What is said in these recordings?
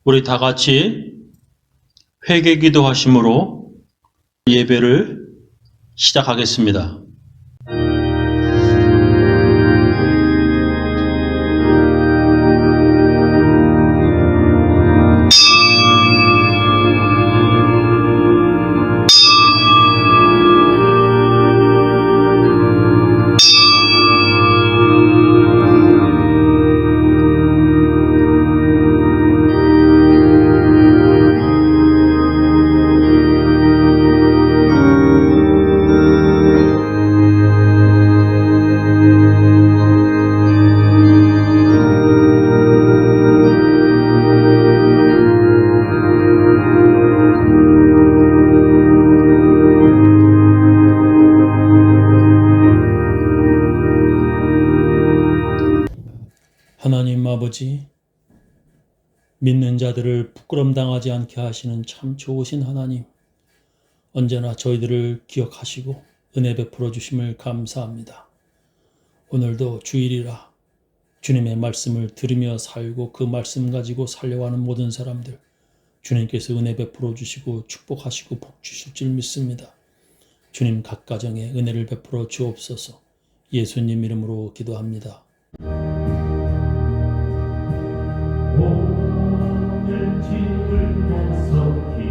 우리 다 같이 회개 기도하심으로 예배를 시작하겠습니다. 하나님 아버지, 믿는 자들을 부끄럼 당하지 않게 하시는 참 좋으신 하나님, 언제나 저희들을 기억하시고 은혜 베풀어 주심을 감사합니다. 오늘도 주일이라 주님의 말씀을 들으며 살고 그 말씀 가지고 살려가는 모든 사람들, 주님께서 은혜 베풀어 주시고 축복하시고 복 주실 줄 믿습니다. 주님 각 가정에 은혜를 베풀어 주옵소서. 예수님 이름으로 기도합니다. 오늘 집을 나서기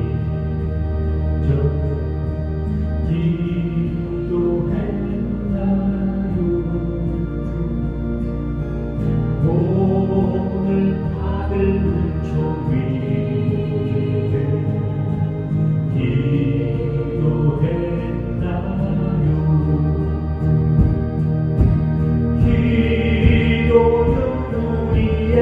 기도했나요? 오늘 받을 종이를 기도했나요? 기도는 우리의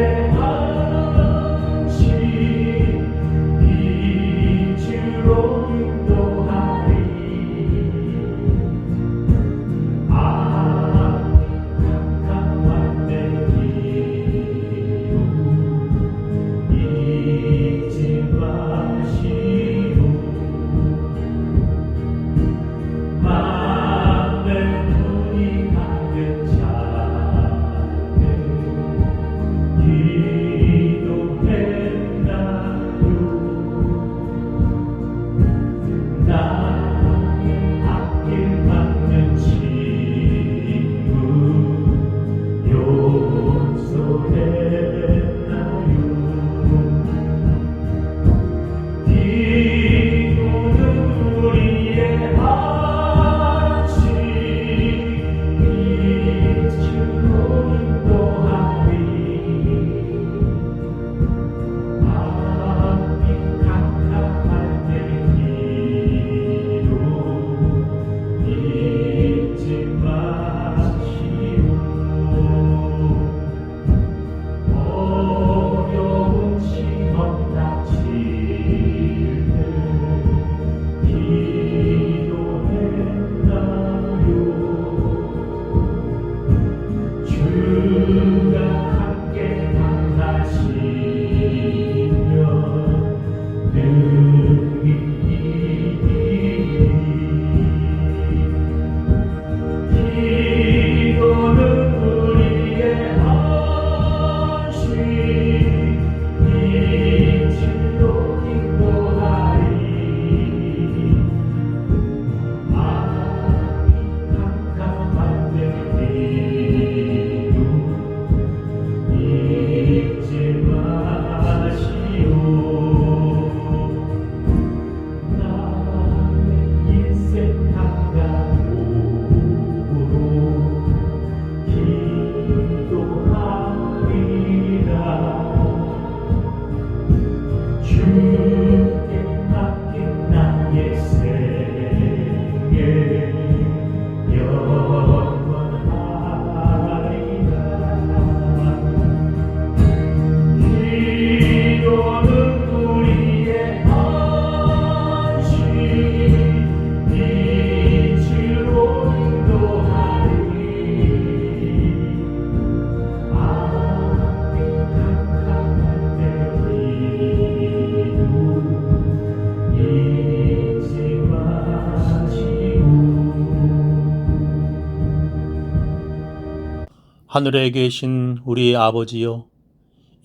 하늘에 계신 우리 아버지여,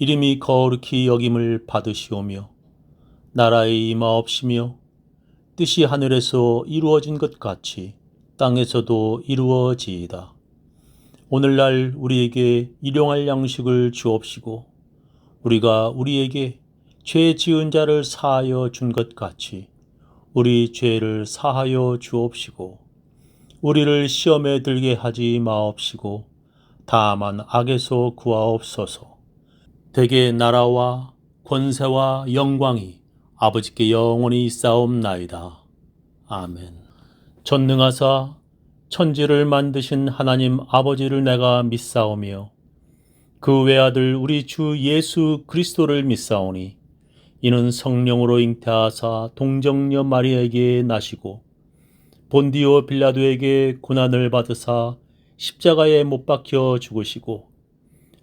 이름이 거룩히 여김을 받으시오며 나라의 임하옵시며 뜻이 하늘에서 이루어진 것 같이 땅에서도 이루어지이다. 오늘날 우리에게 일용할 양식을 주옵시고 우리가 우리에게 죄 지은 자를 사하여 준 것 같이 우리 죄를 사하여 주옵시고 우리를 시험에 들게 하지 마옵시고 다만 악에서 구하옵소서. 대개 나라와 권세와 영광이 아버지께 영원히 있사옵나이다. 아멘. 전능하사 천지를 만드신 하나님 아버지를 내가 믿사오며 그 외아들 우리 주 예수 그리스도를 믿사오니 이는 성령으로 잉태하사 동정녀 마리아에게 나시고 본디오 빌라도에게 고난을 받으사 십자가에 못 박혀 죽으시고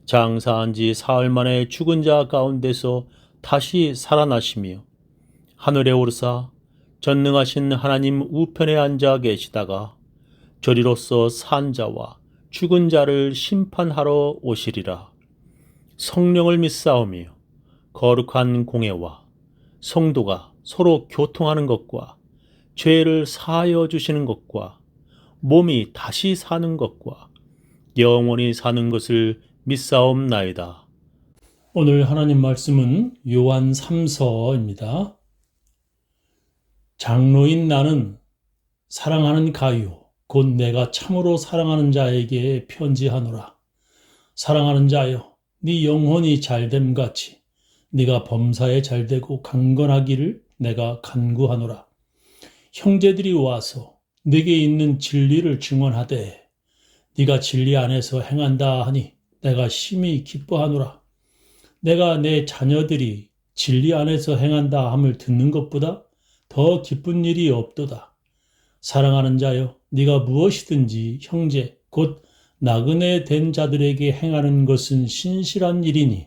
장사한 지 사흘 만에 죽은 자 가운데서 다시 살아나시며 하늘에 오르사 전능하신 하나님 우편에 앉아 계시다가 저리로서 산 자와 죽은 자를 심판하러 오시리라. 성령을 믿사오며 거룩한 공예와 성도가 서로 교통하는 것과 죄를 사하여 주시는 것과 몸이 다시 사는 것과 영원히 사는 것을 믿사옵나이다. 오늘 하나님 말씀은 요한 3서입니다. 장로인 나는 사랑하는 가요 곧 내가 참으로 사랑하는 자에게 편지하노라. 사랑하는 자여, 네 영혼이 잘됨같이 네가 범사에 잘되고 강건하기를 내가 간구하노라. 형제들이 와서 네게 있는 진리를 증언하되 네가 진리 안에서 행한다 하니 내가 심히 기뻐하노라. 내가 내 자녀들이 진리 안에서 행한다 함을 듣는 것보다 더 기쁜 일이 없도다. 사랑하는 자여, 네가 무엇이든지 형제 곧 나그네 된 자들에게 행하는 것은 신실한 일이니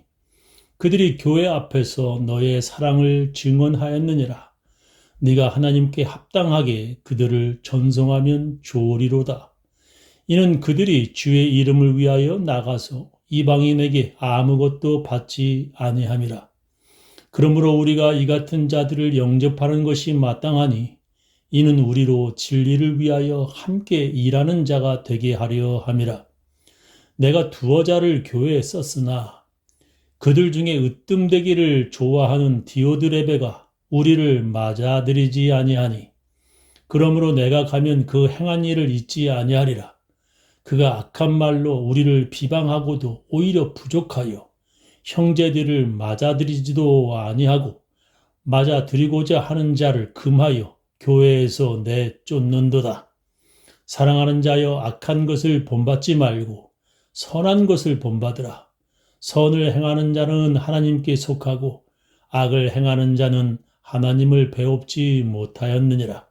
그들이 교회 앞에서 너의 사랑을 증언하였느니라. 네가 하나님께 합당하게 그들을 전송하면 좋으리로다. 이는 그들이 주의 이름을 위하여 나가서 이방인에게 아무것도 받지 아니함이라. 그러므로 우리가 이 같은 자들을 영접하는 것이 마땅하니 이는 우리로 진리를 위하여 함께 일하는 자가 되게 하려 함이라. 내가 두어 자를 교회에 썼으나 그들 중에 으뜸되기를 좋아하는 디오드레베가 우리를 맞아들이지 아니하니 그러므로 내가 가면 그 행한 일을 잊지 아니하리라. 그가 악한 말로 우리를 비방하고도 오히려 부족하여 형제들을 맞아들이지도 아니하고 맞아들이고자 하는 자를 금하여 교회에서 내쫓는도다. 사랑하는 자여, 악한 것을 본받지 말고 선한 것을 본받으라. 선을 행하는 자는 하나님께 속하고 악을 행하는 자는 하나님을 배웁지 못하였느니라.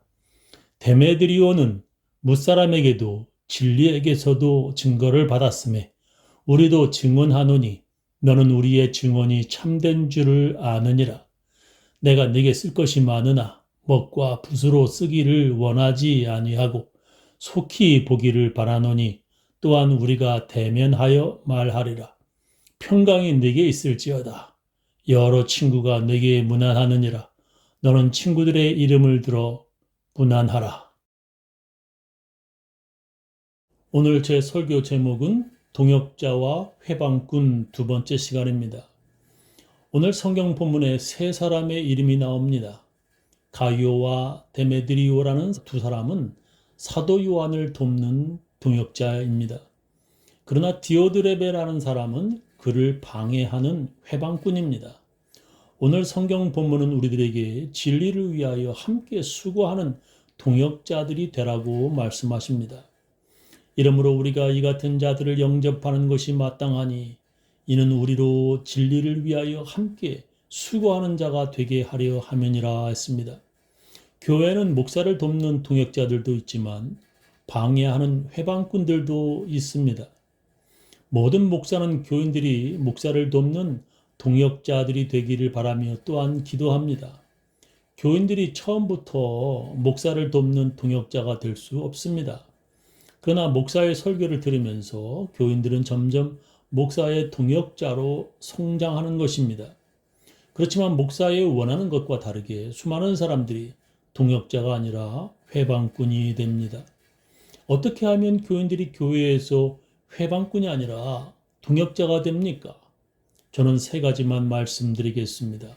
데메드리오는 무사람에게도 진리에게서도 증거를 받았음에 우리도 증언하노니 너는 우리의 증언이 참된 줄을 아느니라. 내가 네게 쓸 것이 많으나 먹과 붓으로 쓰기를 원하지 아니하고 속히 보기를 바라노니 또한 우리가 대면하여 말하리라. 평강이 네게 있을지어다. 여러 친구가 네게 문안하느니라. 너는 친구들의 이름을 들어 문안하라. 오늘 제 설교 제목은 동역자와 회방꾼 두 번째 시간입니다. 오늘 성경 본문에 세 사람의 이름이 나옵니다. 가이오와 데메드리오라는 두 사람은 사도 요한을 돕는 동역자입니다. 그러나 디오드레베라는 사람은 그를 방해하는 회방꾼입니다. 오늘 성경 본문은 우리들에게 진리를 위하여 함께 수고하는 동역자들이 되라고 말씀하십니다. 이러므로 우리가 이 같은 자들을 영접하는 것이 마땅하니 이는 우리로 진리를 위하여 함께 수고하는 자가 되게 하려 함이니라 했습니다. 교회는 목사를 돕는 동역자들도 있지만 방해하는 회방꾼들도 있습니다. 모든 목사는 교인들이 목사를 돕는 동역자들이 되기를 바라며 또한 기도합니다. 교인들이 처음부터 목사를 돕는 동역자가 될 수 없습니다. 그러나 목사의 설교를 들으면서 교인들은 점점 목사의 동역자로 성장하는 것입니다. 그렇지만 목사의 원하는 것과 다르게 수많은 사람들이 동역자가 아니라 회방꾼이 됩니다. 어떻게 하면 교인들이 교회에서 회방꾼이 아니라 동역자가 됩니까? 저는 세 가지만 말씀드리겠습니다.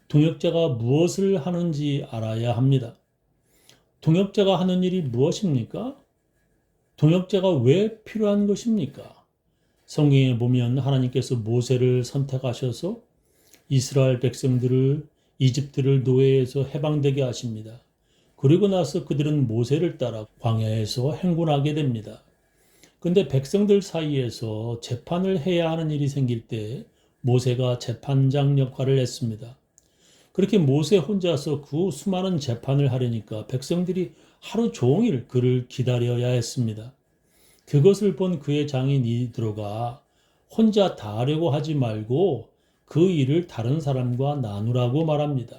동역자가 무엇을 하는지 알아야 합니다. 동역자가 하는 일이 무엇입니까? 동역자가 왜 필요한 것입니까? 성경에 보면 하나님께서 모세를 선택하셔서 이스라엘 백성들을 이집트를 노예에서 해방되게 하십니다. 그리고 나서 그들은 모세를 따라 광야에서 행군하게 됩니다. 근데 백성들 사이에서 재판을 해야 하는 일이 생길 때 모세가 재판장 역할을 했습니다. 그렇게 모세 혼자서 그 수많은 재판을 하려니까 백성들이 하루 종일 그를 기다려야 했습니다. 그것을 본 그의 장인이 들어가 혼자 다 하려고 하지 말고 그 일을 다른 사람과 나누라고 말합니다.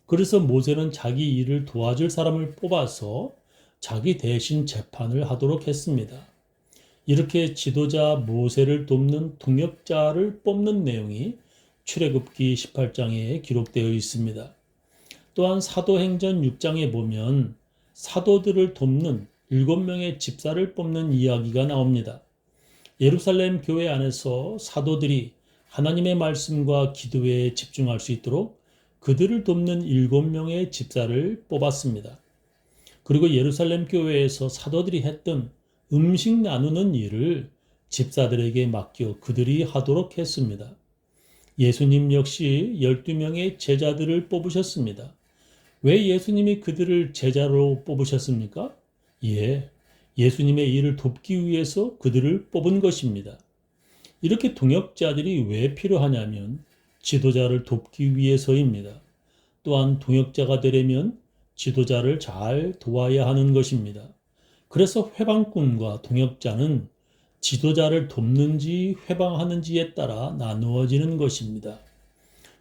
그래서 모세는 자기 일을 도와줄 사람을 뽑아서 자기 대신 재판을 하도록 했습니다. 이렇게 지도자 모세를 돕는 동역자를 뽑는 내용이 출애굽기 18장에 기록되어 있습니다. 또한 사도행전 6장에 보면 사도들을 돕는 7명의 집사를 뽑는 이야기가 나옵니다. 예루살렘 교회 안에서 사도들이 하나님의 말씀과 기도에 집중할 수 있도록 그들을 돕는 7명의 집사를 뽑았습니다. 그리고 예루살렘 교회에서 사도들이 했던 음식 나누는 일을 집사들에게 맡겨 그들이 하도록 했습니다. 예수님 역시 12명의 제자들을 뽑으셨습니다. 왜 예수님이 그들을 제자로 뽑으셨습니까? 예수님의 일을 돕기 위해서 그들을 뽑은 것입니다. 이렇게 동역자들이 왜 필요하냐면 지도자를 돕기 위해서입니다. 또한 동역자가 되려면 지도자를 잘 도와야 하는 것입니다. 그래서 회방꾼과 동역자는 지도자를 돕는지 회방하는지에 따라 나누어지는 것입니다.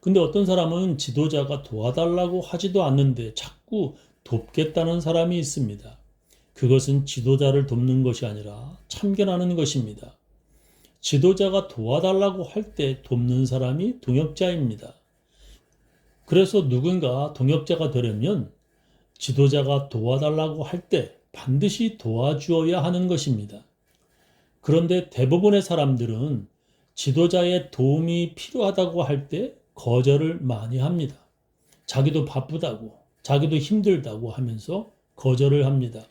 근데 어떤 사람은 지도자가 도와달라고 하지도 않는데 자꾸 돕겠다는 사람이 있습니다. 그것은 지도자를 돕는 것이 아니라 참견하는 것입니다. 지도자가 도와달라고 할 때 돕는 사람이 동역자입니다. 그래서 누군가 동역자가 되려면 지도자가 도와달라고 할 때 반드시 도와주어야 하는 것입니다. 그런데 대부분의 사람들은 지도자의 도움이 필요하다고 할 때 거절을 많이 합니다. 자기도 바쁘다고, 자기도 힘들다고 하면서 거절을 합니다.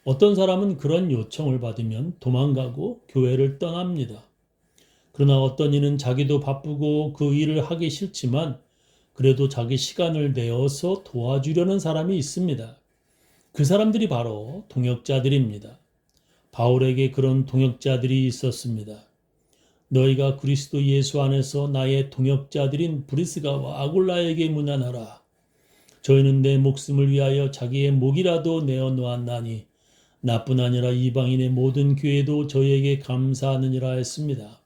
어떤 사람은 그런 요청을 받으면 도망가고 교회를 떠납니다. 그러나 어떤 이는 자기도 바쁘고 그 일을 하기 싫지만 그래도 자기 시간을 내어서 도와주려는 사람이 있습니다. 그 사람들이 바로 동역자들입니다. 바울에게 그런 동역자들이 있었습니다. 너희가 그리스도 예수 안에서 나의 동역자들인 브리스가와 아굴라에게 문안하라. 저희는 내 목숨을 위하여 자기의 목이라도 내어 놓았나니 나뿐 아니라 이방인의 모든 교회도 저희에게 감사하느니라 했습니다.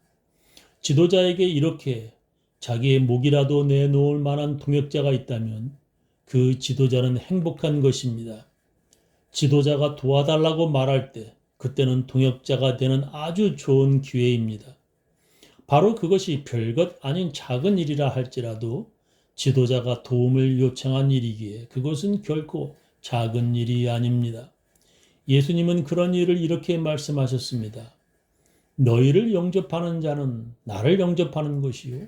지도자에게 이렇게 자기의 목이라도 내놓을 만한 동역자가 있다면 그 지도자는 행복한 것입니다. 지도자가 도와달라고 말할 때 그때는 동역자가 되는 아주 좋은 기회입니다. 바로 그것이 별것 아닌 작은 일이라 할지라도 지도자가 도움을 요청한 일이기에 그것은 결코 작은 일이 아닙니다. 예수님은 그런 일을 이렇게 말씀하셨습니다. 너희를 영접하는 자는 나를 영접하는 것이요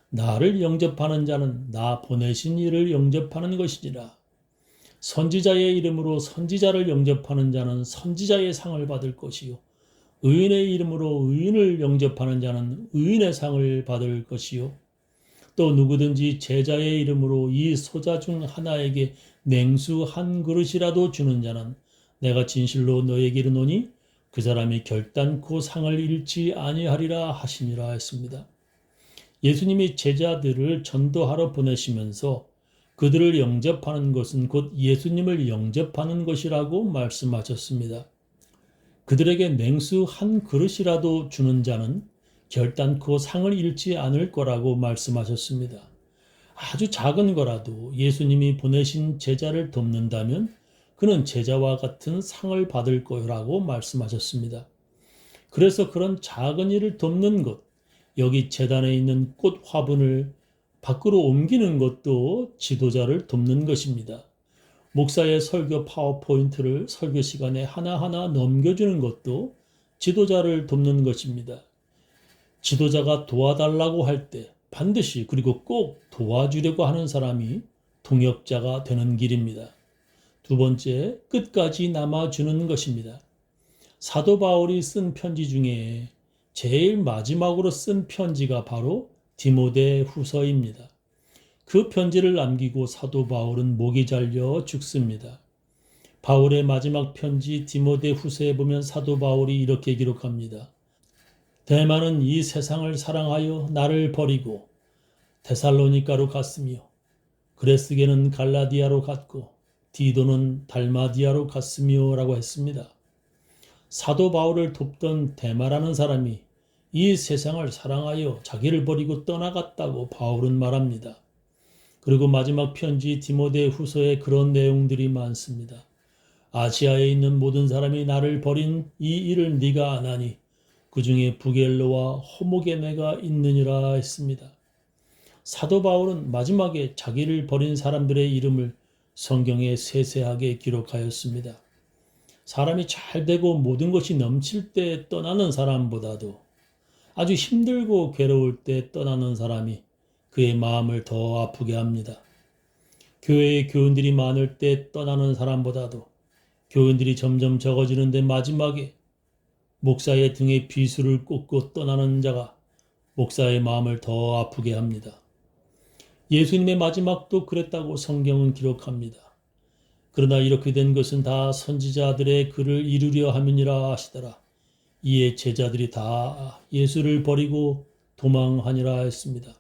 나를 영접하는 자는 나 보내신 이를 영접하는 것이니라. 선지자의 이름으로 선지자를 영접하는 자는 선지자의 상을 받을 것이요 의인의 이름으로 의인을 영접하는 자는 의인의 상을 받을 것이요 또 누구든지 제자의 이름으로 이 소자 중 하나에게 냉수 한 그릇이라도 주는 자는 내가 진실로 너에게 이르노니 그 사람이 결단코 상을 잃지 아니하리라 하시니라 했습니다. 예수님이 제자들을 전도하러 보내시면서 그들을 영접하는 것은 곧 예수님을 영접하는 것이라고 말씀하셨습니다. 그들에게 냉수 한 그릇이라도 주는 자는 결단코 상을 잃지 않을 거라고 말씀하셨습니다. 아주 작은 거라도 예수님이 보내신 제자를 돕는다면 그는 제자와 같은 상을 받을 거라고 말씀하셨습니다. 그래서 그런 작은 일을 돕는 것, 여기 재단에 있는 꽃 화분을 밖으로 옮기는 것도 지도자를 돕는 것입니다. 목사의 설교 파워포인트를 설교 시간에 하나하나 넘겨주는 것도 지도자를 돕는 것입니다. 지도자가 도와달라고 할 때 반드시 그리고 꼭 도와주려고 하는 사람이 동역자가 되는 길입니다. 두 번째, 끝까지 남아주는 것입니다. 사도 바울이 쓴 편지 중에 제일 마지막으로 쓴 편지가 바로 디모데 후서입니다. 그 편지를 남기고 사도 바울은 목이 잘려 죽습니다. 바울의 마지막 편지 디모데 후서에 보면 사도 바울이 이렇게 기록합니다. 데마는 이 세상을 사랑하여 나를 버리고 데살로니가로 갔으며 그레스게는 갈라디아로 갔고 디도는 달마디아로 갔으며 라고 했습니다. 사도 바울을 돕던 데마라는 사람이 이 세상을 사랑하여 자기를 버리고 떠나갔다고 바울은 말합니다. 그리고 마지막 편지 디모데 후서에 그런 내용들이 많습니다. 아시아에 있는 모든 사람이 나를 버린 이 일을 네가 아나니 그 중에 부겔로와 호모게네가 있느니라 했습니다. 사도 바울은 마지막에 자기를 버린 사람들의 이름을 성경에 세세하게 기록하였습니다. 사람이 잘 되고 모든 것이 넘칠 때 떠나는 사람보다도 아주 힘들고 괴로울 때 떠나는 사람이 그의 마음을 더 아프게 합니다. 교회에 교인들이 많을 때 떠나는 사람보다도 교인들이 점점 적어지는데 마지막에 목사의 등에 비수를 꽂고 떠나는 자가 목사의 마음을 더 아프게 합니다. 예수님의 마지막도 그랬다고 성경은 기록합니다. 그러나 이렇게 된 것은 다 선지자들의 글을 이루려 함이니라 하시더라. 이에 제자들이 다 예수를 버리고 도망하니라 했습니다.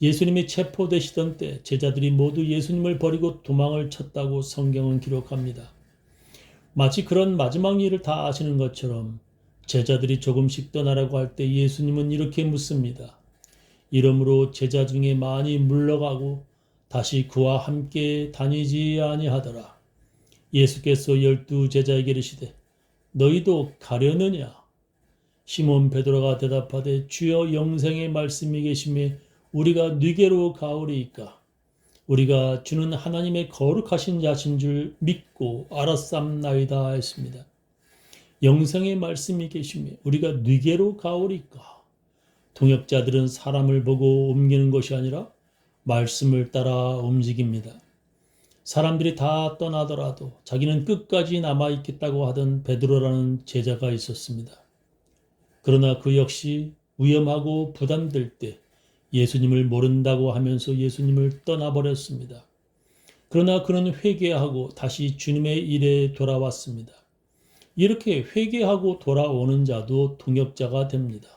예수님이 체포되시던 때 제자들이 모두 예수님을 버리고 도망을 쳤다고 성경은 기록합니다. 마치 그런 마지막 일을 다 아시는 것처럼 제자들이 조금씩 떠나라고 할 때 예수님은 이렇게 묻습니다. 이러므로 제자 중에 많이 물러가고 다시 그와 함께 다니지 아니하더라. 예수께서 12 제자에게 이르시되 너희도 가려느냐? 시몬 베드로가 대답하되 주여 영생의 말씀이 계심에 우리가 네게로 가오리이까? 우리가 주는 하나님의 거룩하신 자신 줄 믿고 알았삼나이다 했습니다. 영생의 말씀이 계심에 우리가 네게로 가오리까? 동역자들은 사람을 보고 옮기는 것이 아니라 말씀을 따라 움직입니다. 사람들이 다 떠나더라도 자기는 끝까지 남아있겠다고 하던 베드로라는 제자가 있었습니다. 그러나 그 역시 위험하고 부담될 때 예수님을 모른다고 하면서 예수님을 떠나버렸습니다. 그러나 그는 회개하고 다시 주님의 일에 돌아왔습니다. 이렇게 회개하고 돌아오는 자도 동역자가 됩니다.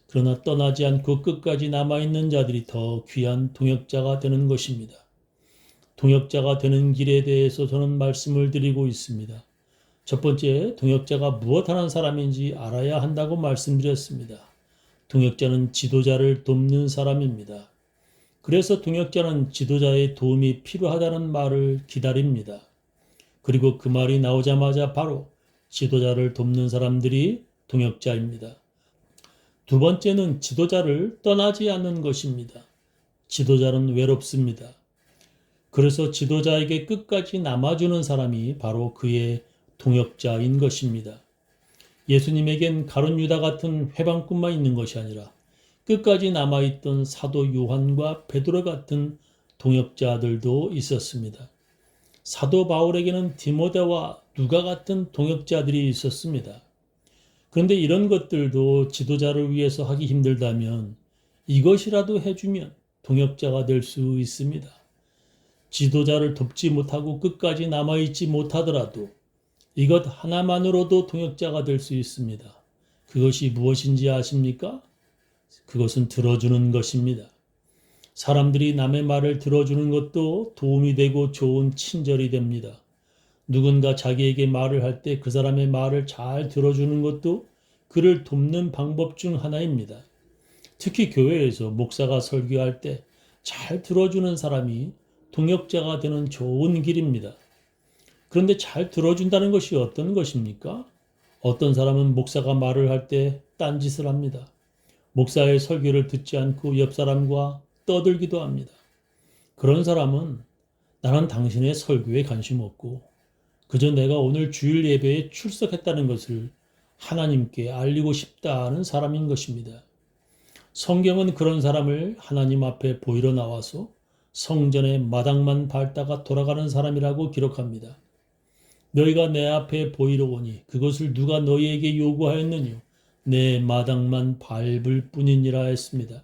그러나 떠나지 않고 끝까지 남아있는 자들이 더 귀한 동역자가 되는 것입니다. 동역자가 되는 길에 대해서 저는 말씀을 드리고 있습니다. 첫 번째, 동역자가 무엇하는 사람인지 알아야 한다고 말씀드렸습니다. 동역자는 지도자를 돕는 사람입니다. 그래서 동역자는 지도자의 도움이 필요하다는 말을 기다립니다. 그리고 그 말이 나오자마자 바로 지도자를 돕는 사람들이 동역자입니다. 두 번째는 지도자를 떠나지 않는 것입니다. 지도자는 외롭습니다. 그래서 지도자에게 끝까지 남아주는 사람이 바로 그의 동역자인 것입니다. 예수님에겐 가룟 유다 같은 회방꾼만 있는 것이 아니라 끝까지 남아있던 사도 요한과 베드로 같은 동역자들도 있었습니다. 사도 바울에게는 디모데와 누가 같은 동역자들이 있었습니다. 그런데 이런 것들도 지도자를 위해서 하기 힘들다면 이것이라도 해주면 동역자가 될 수 있습니다. 지도자를 돕지 못하고 끝까지 남아있지 못하더라도 이것 하나만으로도 동역자가 될 수 있습니다. 그것이 무엇인지 아십니까? 그것은 들어주는 것입니다. 사람들이 남의 말을 들어주는 것도 도움이 되고 좋은 친절이 됩니다. 누군가 자기에게 말을 할 때 그 사람의 말을 잘 들어주는 것도 그를 돕는 방법 중 하나입니다. 특히 교회에서 목사가 설교할 때 잘 들어주는 사람이 동역자가 되는 좋은 길입니다. 그런데 잘 들어준다는 것이 어떤 것입니까? 어떤 사람은 목사가 말을 할 때 딴짓을 합니다. 목사의 설교를 듣지 않고 옆 사람과 떠들기도 합니다. 그런 사람은 나는 당신의 설교에 관심 없고 그저 내가 오늘 주일 예배에 출석했다는 것을 하나님께 알리고 싶다는 사람인 것입니다. 성경은 그런 사람을 하나님 앞에 보이러 나와서 성전의 마당만 밟다가 돌아가는 사람이라고 기록합니다. 너희가 내 앞에 보이러 오니 그것을 누가 너희에게 요구하였느뇨? 내 마당만 밟을 뿐이니라 했습니다.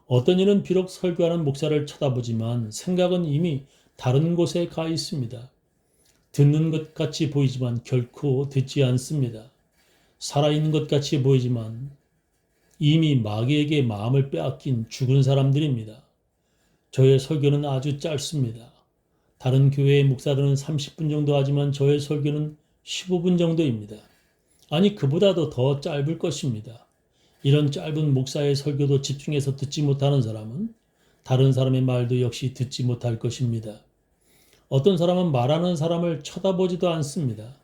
어떤 이는 비록 설교하는 목사를 쳐다보지만 생각은 이미 다른 곳에 가 있습니다. 듣는 것 같이 보이지만 결코 듣지 않습니다. 살아있는 것 같이 보이지만 이미 마귀에게 마음을 빼앗긴 죽은 사람들입니다. 저의 설교는 아주 짧습니다. 다른 교회의 목사들은 30분 정도 하지만 저의 설교는 15분 정도입니다. 아니, 그보다도 더 짧을 것입니다. 이런 짧은 목사의 설교도 집중해서 듣지 못하는 사람은 다른 사람의 말도 역시 듣지 못할 것입니다. 어떤 사람은 말하는 사람을 쳐다보지도 않습니다.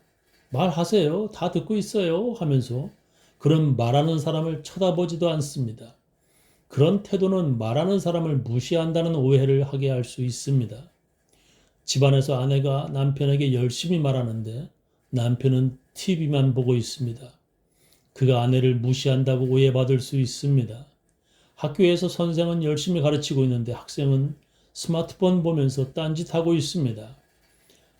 말하세요. 다 듣고 있어요. 하면서 그런 말하는 사람을 쳐다보지도 않습니다. 그런 태도는 말하는 사람을 무시한다는 오해를 하게 할 수 있습니다. 집안에서 아내가 남편에게 열심히 말하는데 남편은 TV만 보고 있습니다. 그가 아내를 무시한다고 오해받을 수 있습니다. 학교에서 선생은 열심히 가르치고 있는데 학생은 스마트폰 보면서 딴짓하고 있습니다.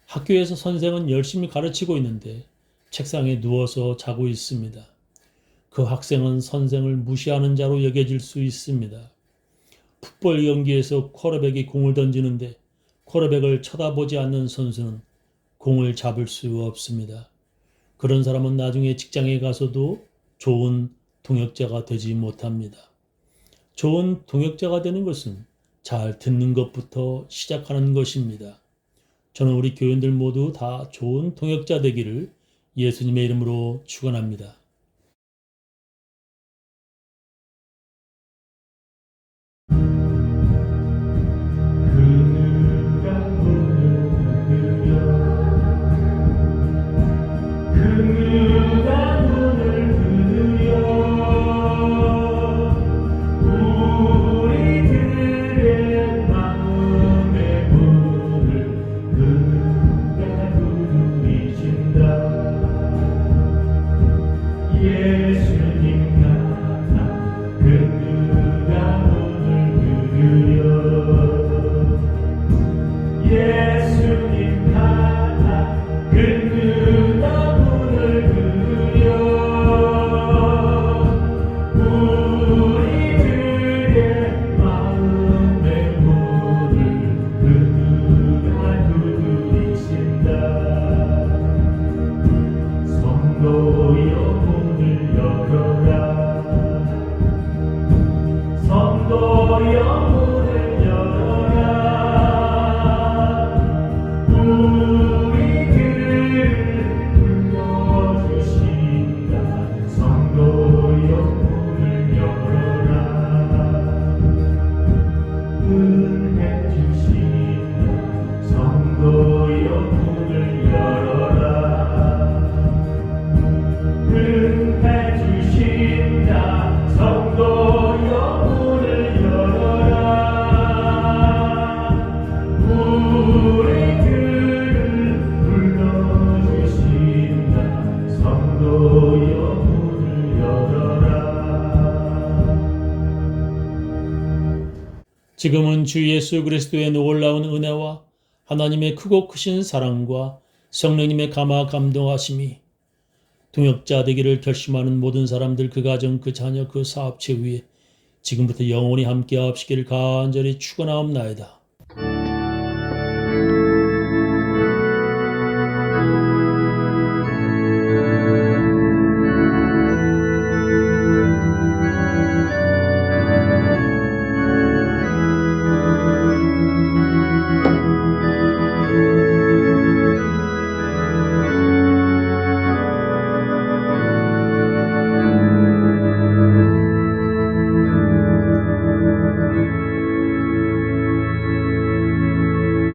학교에서 선생은 열심히 가르치고 있는데 책상에 누워서 자고 있습니다. 그 학생은 선생을 무시하는 자로 여겨질 수 있습니다. 풋볼 경기에서 쿼터백이 공을 던지는데 쿼터백을 쳐다보지 않는 선수는 공을 잡을 수 없습니다. 그런 사람은 나중에 직장에 가서도 좋은 동역자가 되지 못합니다. 좋은 동역자가 되는 것은 잘 듣는 것부터 시작하는 것입니다. 저는 우리 교인들 모두 다 좋은 동역자 되기를 예수님의 이름으로 축원합니다. 예수님 나타 그 누가 문을 두드려 예수님 나타 그 누가 문을 두드려 우리들의 마음의 문을 그 누가 두드리신다. 성도여 문을 열어라. 성도여 문을 열어라. 우리들을 불러주신다. 성도여 문을 열어라. 은혜 주신다. 성도여 문을 열어라. 은혜 주신다. 성도여 문을 열어라. 우리들을 불러주신다. 성도여 문을 열어라. 지금은 주 예수 그리스도의 놀라운 은혜와 하나님의 크고 크신 사랑과 성령님의 감화 감동하심이 동역자 되기를 결심하는 모든 사람들, 그 가정, 그 자녀, 그 사업체 위에 지금부터 영원히 함께 하옵시기를 간절히 축원하옵나이다.